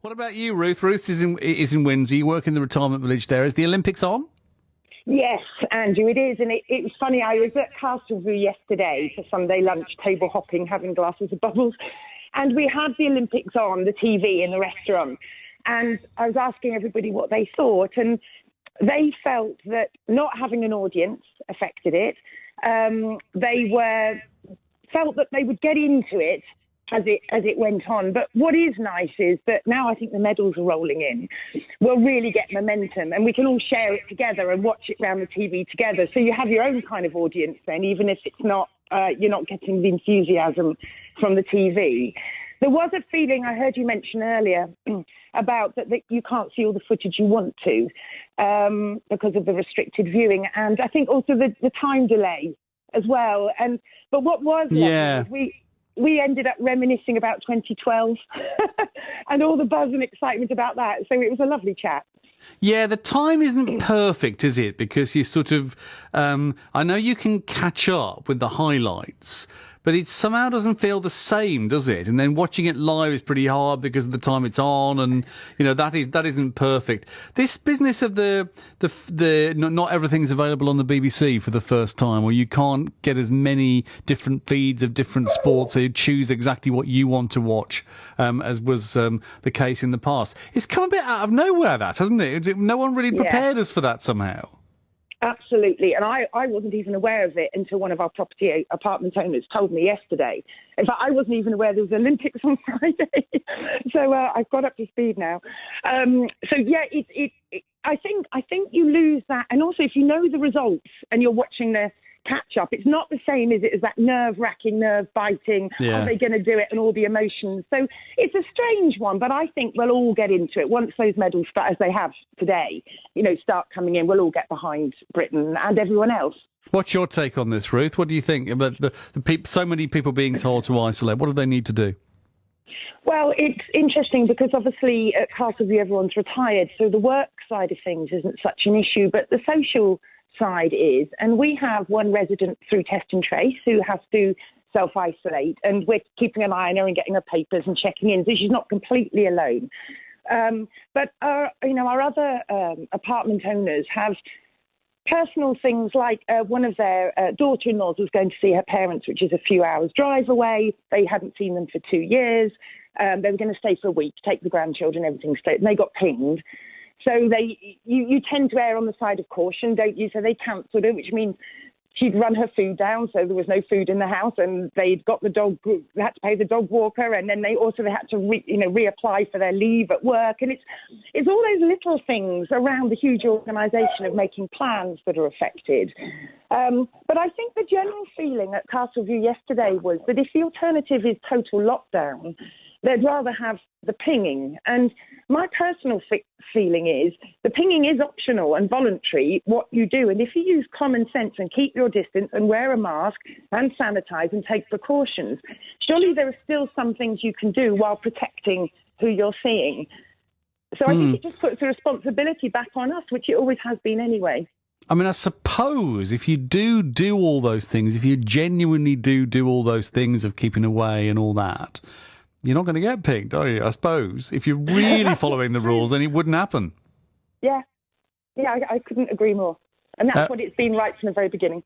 What about you, Ruth? Ruth is in Windsor. You work in the retirement village there. Is the Olympics on? Yes, Andrew, it is. And it was funny. I was at Castleview yesterday for Sunday lunch, table hopping, having glasses of bubbles. And we had the Olympics on, the TV in the restaurant. And I was asking everybody what they thought. And they felt that not having an audience affected it. They felt that they would get into it as it went on. But what is nice is that now I think the medals are rolling in. We'll really get momentum and we can all share it together and watch it around the TV together. So you have your own kind of audience then, even if it's not, you're not getting the enthusiasm from the TV. There was a feeling I heard you mention earlier about that you can't see all the footage you want to because of the restricted viewing. And I think also the time delay as well. But what was lovely was we ended up reminiscing about 2012 and all the buzz and excitement about that. So it was a lovely chat. Yeah, the time isn't perfect, is it? Because you sort of, I know you can catch up with the highlights, but it somehow doesn't feel the same, does it? And then watching it live is pretty hard because of the time it's on, and that isn't perfect. This business of the not everything's available on the BBC for the first time, or you can't get as many different feeds of different sports, so you choose exactly what you want to watch, as was the case in the past. It's come a bit out of nowhere, that, hasn't it? No one really prepared us for that somehow. Absolutely. And I wasn't even aware of it until one of our apartment owners told me yesterday. In fact, I wasn't even aware there was Olympics on Friday. So I've got up to speed now. I think you lose that. And also, if you know the results and you're watching the catch-up, it's not the same, is it, as that nerve-wracking, nerve-biting, are they going to do it, and all the emotions. So it's a strange one, but I think we'll all get into it. Once those medals, as they have today, start coming in, we'll all get behind Britain and everyone else. What's your take on this, Ruth? What do you think about so many people being told to isolate? What do they need to do? Well, it's interesting because obviously at Castleview everyone's retired, so the work side of things isn't such an issue, but the social side is, and we have one resident through Test and Trace who has to self-isolate, and we're keeping an eye on her and getting her papers and checking in, so she's not completely alone. But our other apartment owners have personal things, like one of their daughter-in-laws was going to see her parents, which is a few hours drive away. They hadn't seen them for 2 years. They were going to stay for a week, take the grandchildren, everything straight, and they got pinged. So you tend to err on the side of caution, don't you? So they cancelled it, which means she'd run her food down, so there was no food in the house, and they'd got the dog. They had to pay the dog walker, and then they had to reapply for their leave at work, and it's all those little things around the huge organisation of making plans that are affected. But I think the general feeling at Castleview yesterday was that if the alternative is total lockdown, they'd rather have the pinging. And my personal feeling is the pinging is optional and voluntary, what you do. And if you use common sense and keep your distance and wear a mask and sanitize and take precautions, surely there are still some things you can do while protecting who you're seeing. So I think it just puts the responsibility back on us, which it always has been anyway. I mean, I suppose if you do all those things, if you genuinely do all those things of keeping away and all that, you're not going to get pinged, are you? I suppose. If you're really following the rules, then it wouldn't happen. Yeah, I couldn't agree more. And that's what it's been right from the very beginning.